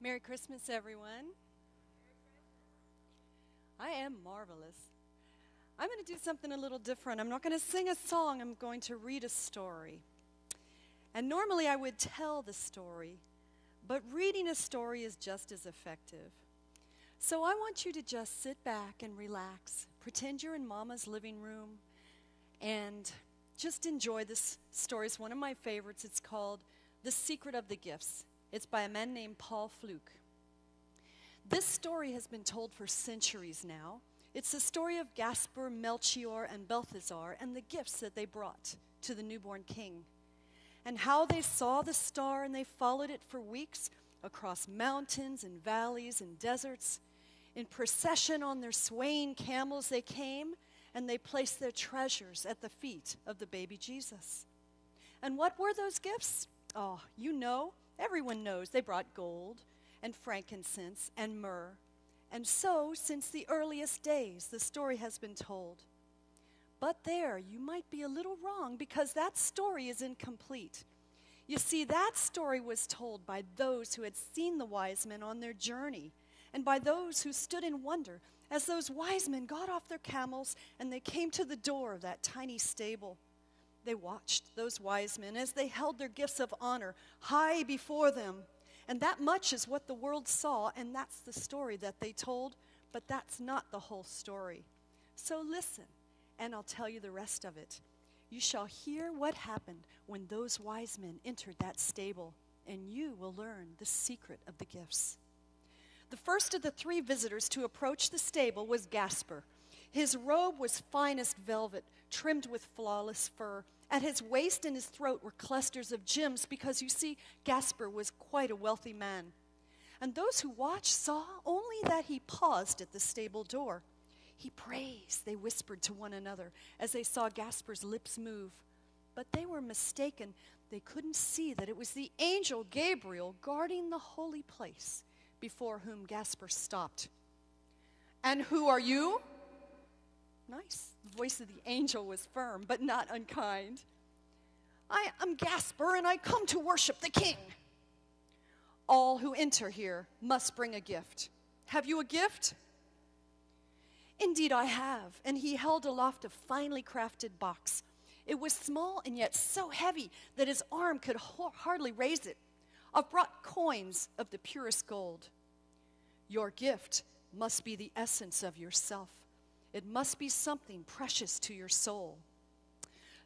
Merry Christmas, everyone. I am marvelous. I'm going to do something a little different. I'm not going to sing a song. I'm going to read a story. And normally I would tell the story, but reading a story is just as effective. So I want you to just sit back and relax. Pretend you're in Mama's living room and just enjoy this story. It's one of my favorites. It's called The Secret of the Gifts. It's by a man named Paul Flucke. This story has been told for centuries now. It's the story of Gaspar, Melchior, and Balthazar and the gifts that they brought to the newborn king, and how they saw the star and they followed it for weeks across mountains and valleys and deserts. In procession on their swaying camels they came, and they placed their treasures at the feet of the baby Jesus. And what were those gifts? Oh, you know. Everyone knows they brought gold and frankincense and myrrh. And so, since the earliest days, the story has been told. But there, you might be a little wrong because that story is incomplete. You see, that story was told by those who had seen the wise men on their journey and by those who stood in wonder as those wise men got off their camels and they came to the door of that tiny stable. They watched those wise men as they held their gifts of honor high before them. And that much is what the world saw, and that's the story that they told, but that's not the whole story. So listen, and I'll tell you the rest of it. You shall hear what happened when those wise men entered that stable, and you will learn the secret of the gifts. The first of the three visitors to approach the stable was Gaspar. His robe was finest velvet, trimmed with flawless fur. At his waist and his throat were clusters of gems because, you see, Gaspar was quite a wealthy man. And those who watched saw only that he paused at the stable door. He prays, they whispered to one another as they saw Gaspar's lips move. But they were mistaken. They couldn't see that it was the angel Gabriel guarding the holy place before whom Gaspar stopped. "And who are you?" Nice. The voice of the angel was firm, but not unkind. "I am Gaspar, and I come to worship the king." "All who enter here must bring a gift. Have you a gift?" "Indeed I have." And he held aloft a finely crafted box. It was small and yet so heavy that his arm could hardly raise it. "I've brought coins of the purest gold." "Your gift must be the essence of yourself. It must be something precious to your soul."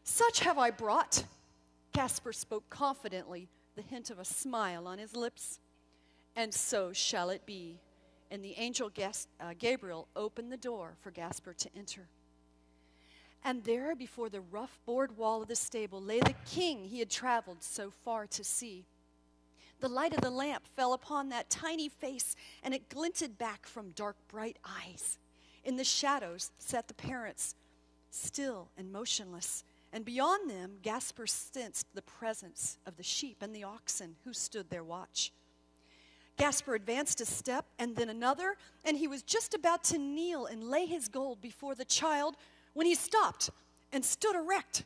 "Such have I brought." Gaspar spoke confidently, the hint of a smile on his lips. "And so shall it be." And the angel Gabriel opened the door for Gaspar to enter. And there, before the rough board wall of the stable, lay the king he had traveled so far to see. The light of the lamp fell upon that tiny face, and it glinted back from dark, bright eyes. In the shadows sat the parents, still and motionless, and beyond them Gaspar sensed the presence of the sheep and the oxen who stood their watch. Gaspar advanced a step and then another, and he was just about to kneel and lay his gold before the child when he stopped and stood erect.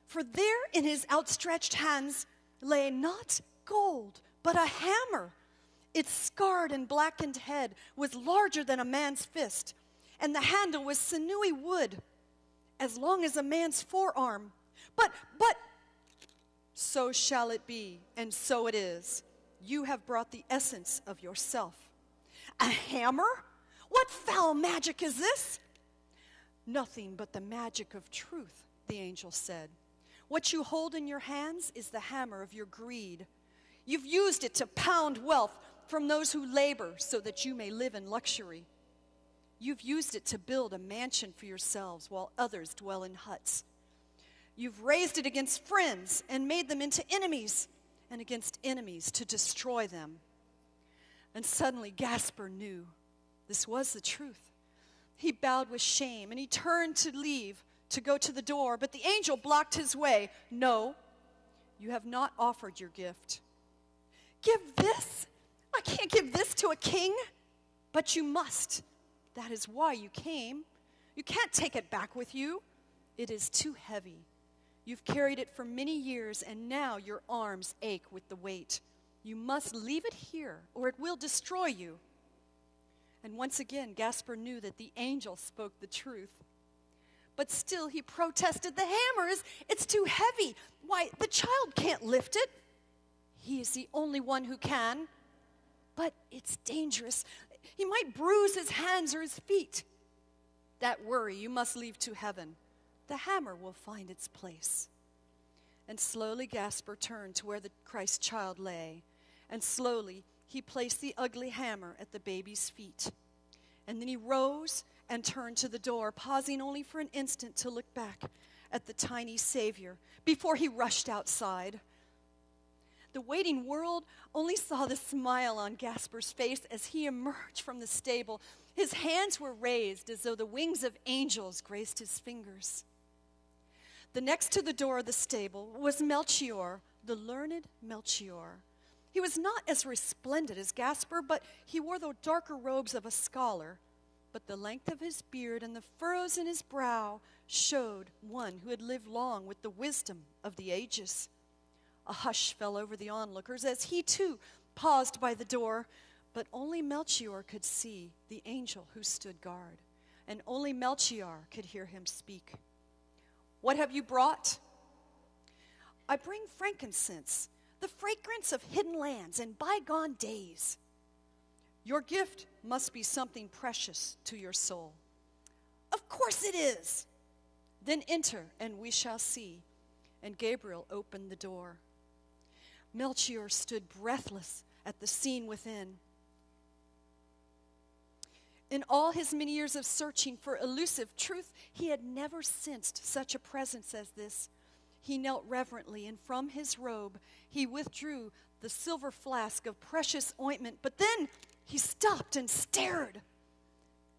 For there in his outstretched hands lay not gold, but a hammer. Its scarred and blackened head was larger than a man's fist, and the handle was sinewy wood, as long as a man's forearm. But, so shall it be, and so it is. You have brought the essence of yourself." "A hammer? What foul magic is this?" "Nothing but the magic of truth," the angel said. "What you hold in your hands is the hammer of your greed. You've used it to pound wealth from those who labor so that you may live in luxury. You've used it to build a mansion for yourselves while others dwell in huts. You've raised it against friends and made them into enemies, and against enemies to destroy them." And suddenly Gaspar knew this was the truth. He bowed with shame, and he turned to leave, to go to the door, but the angel blocked his way. "No, you have not offered your gift." "Give this? I can't give this to a king." "But you must. That is why you came. You can't take it back with you. It is too heavy. You've carried it for many years, and now your arms ache with the weight. You must leave it here, or it will destroy you." And once again, Gaspar knew that the angel spoke the truth. But still he protested, "The hammer it's too heavy. Why, the child can't lift it. He is the only one who can. But it's dangerous. He might bruise his hands or his feet." "That worry you must leave to heaven. The hammer will find its place." And slowly Gaspar turned to where the Christ child lay, and slowly he placed the ugly hammer at the baby's feet. And then he rose and turned to the door, pausing only for an instant to look back at the tiny Savior before he rushed outside. The waiting world only saw the smile on Gaspar's face as he emerged from the stable. His hands were raised as though the wings of angels graced his fingers. The next to the door of the stable was Melchior, the learned Melchior. He was not as resplendent as Gaspar, but he wore the darker robes of a scholar. But the length of his beard and the furrows in his brow showed one who had lived long with the wisdom of the ages. A hush fell over the onlookers as he too paused by the door, but only Melchior could see the angel who stood guard, and only Melchior could hear him speak. "What have you brought?" "I bring frankincense, the fragrance of hidden lands and bygone days." "Your gift must be something precious to your soul." "Of course it is." "Then enter, and we shall see." And Gabriel opened the door. Melchior stood breathless at the scene within. In all his many years of searching for elusive truth, he had never sensed such a presence as this. He knelt reverently, and from his robe he withdrew the silver flask of precious ointment, but then he stopped and stared.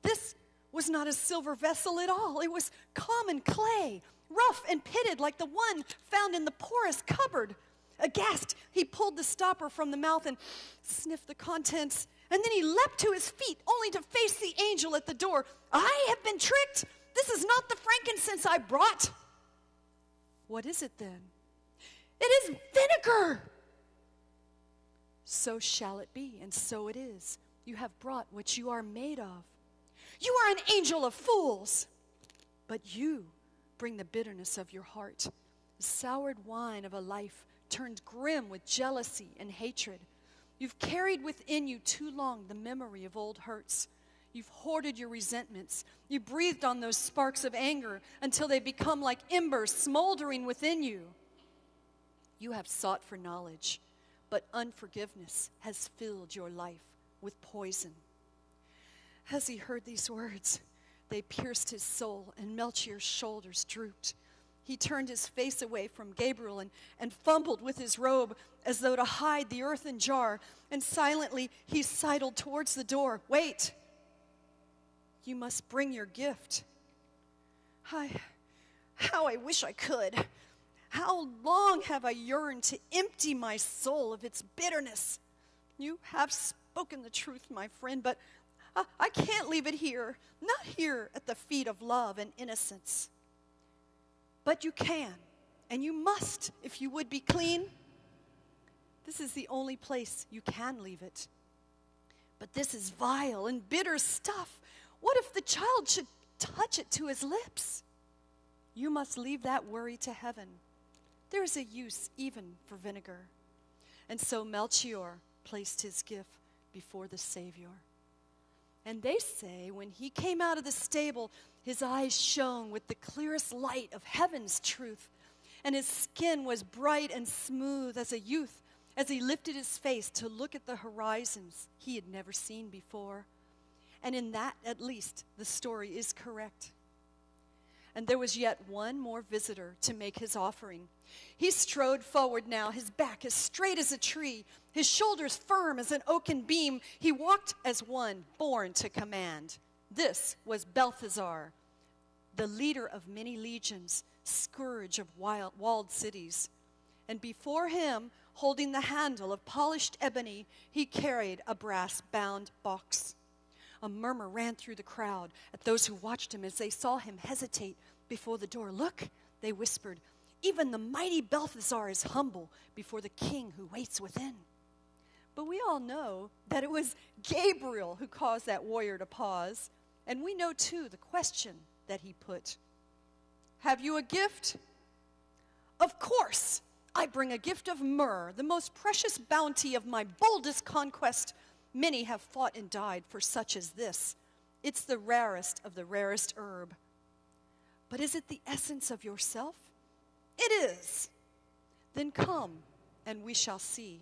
This was not a silver vessel at all. It was common clay, rough and pitted like the one found in the poorest cupboard. Aghast, he pulled the stopper from the mouth and sniffed the contents, and then he leapt to his feet, only to face the angel at the door. "I have been tricked. This is not the frankincense I brought." "What is it then?" "It is vinegar." "So shall it be, and so it is. You have brought what you are made of." "You are an angel of fools." "But you bring the bitterness of your heart, the soured wine of a life turned grim with jealousy and hatred. You've carried within you too long the memory of old hurts. You've hoarded your resentments. You breathed on those sparks of anger until they become like embers smoldering within you. You have sought for knowledge, but unforgiveness has filled your life with poison." As he heard these words, they pierced his soul, and Melchior's shoulders drooped. He turned his face away from Gabriel and fumbled with his robe as though to hide the earthen jar, and silently he sidled towards the door. "Wait! You must bring your gift." How I wish I could. How long have I yearned to empty my soul of its bitterness. You have spoken the truth, my friend, but I can't leave it here, not here at the feet of love and innocence. But you can, and you must, if you would be clean. This is the only place you can leave it. But this is vile and bitter stuff. What if the child should touch it to his lips? You must leave that worry to heaven. There is a use even for vinegar. And so Melchior placed his gift before the Savior. And they say when he came out of the stable, his eyes shone with the clearest light of heaven's truth, and his skin was bright and smooth as a youth, as he lifted his face to look at the horizons he had never seen before. And in that, at least, the story is correct. And there was yet one more visitor to make his offering. He strode forward now, his back as straight as a tree, his shoulders firm as an oaken beam. He walked as one born to command. This was Balthazar, the leader of many legions, scourge of walled cities. And before him, holding the handle of polished ebony, he carried a brass-bound box. A murmur ran through the crowd at those who watched him as they saw him hesitate before the door. "Look," they whispered, "even the mighty Balthazar is humble before the king who waits within." But we all know that it was Gabriel who caused that warrior to pause. And we know, too, the question that he put. Have you a gift? Of course, I bring a gift of myrrh, the most precious bounty of my boldest conquest. Many have fought and died for such as this. It's the rarest of the rarest herb. But is it the essence of yourself? It is. Then come, and we shall see.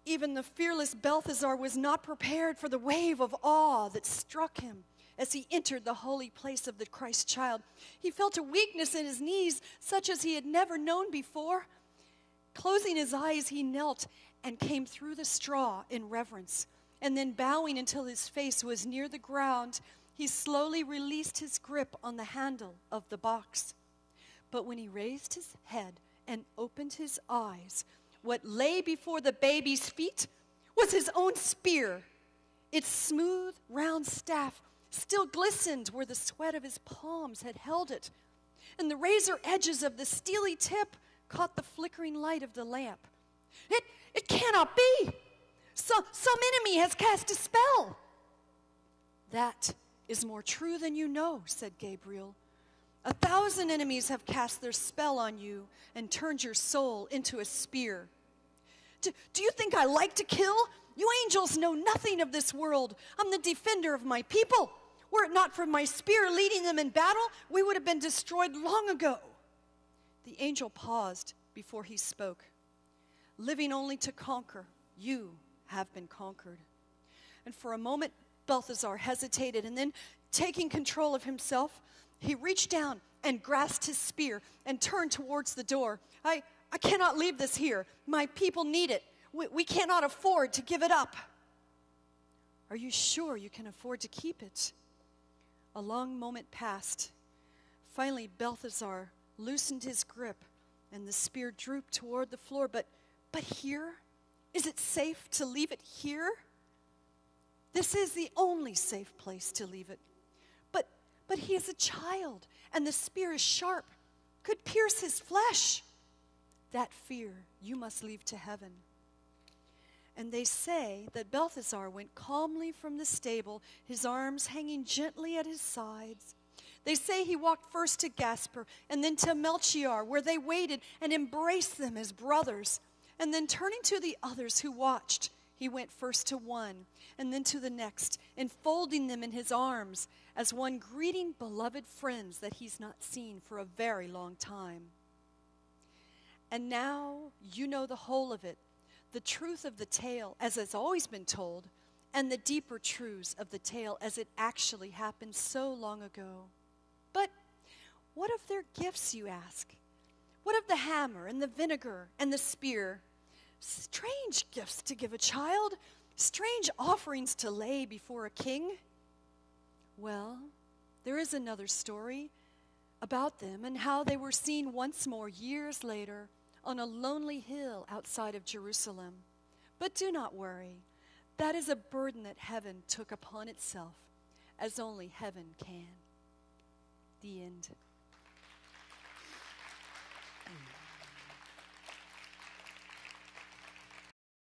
Even the fearless Balthazar was not prepared for the wave of awe that struck him as he entered the holy place of the Christ child. He felt a weakness in his knees, such as he had never known before. Closing his eyes, he knelt and came through the straw in reverence. And then bowing until his face was near the ground, he slowly released his grip on the handle of the box. But when he raised his head and opened his eyes, what lay before the baby's feet was his own spear. Its smooth, round staff still glistened where the sweat of his palms had held it, and the razor edges of the steely tip caught the flickering light of the lamp. It cannot be! Some enemy has cast a spell! That is more true than you know, said Gabriel. 1,000 enemies have cast their spell on you and turned your soul into a spear. Do you think I like to kill? You angels know nothing of this world. I'm the defender of my people. Were it not for my spear leading them in battle, we would have been destroyed long ago. The angel paused before he spoke. Living only to conquer, you have been conquered. And for a moment, Balthazar hesitated, and then, taking control of himself, he reached down and grasped his spear and turned towards the door. I cannot leave this here. My people need it. We cannot afford to give it up. Are you sure you can afford to keep it? A long moment passed. Finally, Balthazar loosened his grip, and the spear drooped toward the floor. But here? Is it safe to leave it here? This is the only safe place to leave it. But he is a child, and the spear is sharp, could pierce his flesh. That fear you must leave to heaven. And they say that Balthazar went calmly from the stable, his arms hanging gently at his sides. They say he walked first to Gaspar and then to Melchior, where they waited and embraced them as brothers. And then turning to the others who watched, he went first to one and then to the next, enfolding them in his arms as one greeting beloved friends that he's not seen for a very long time. And now you know the whole of it, the truth of the tale as it's always been told, and the deeper truths of the tale as it actually happened so long ago. But what of their gifts, you ask? What of the hammer and the vinegar and the spear? Strange gifts to give a child, strange offerings to lay before a king. Well, there is another story about them and how they were seen once more years later on a lonely hill outside of Jerusalem. But do not worry. That is a burden that heaven took upon itself, as only heaven can. The end.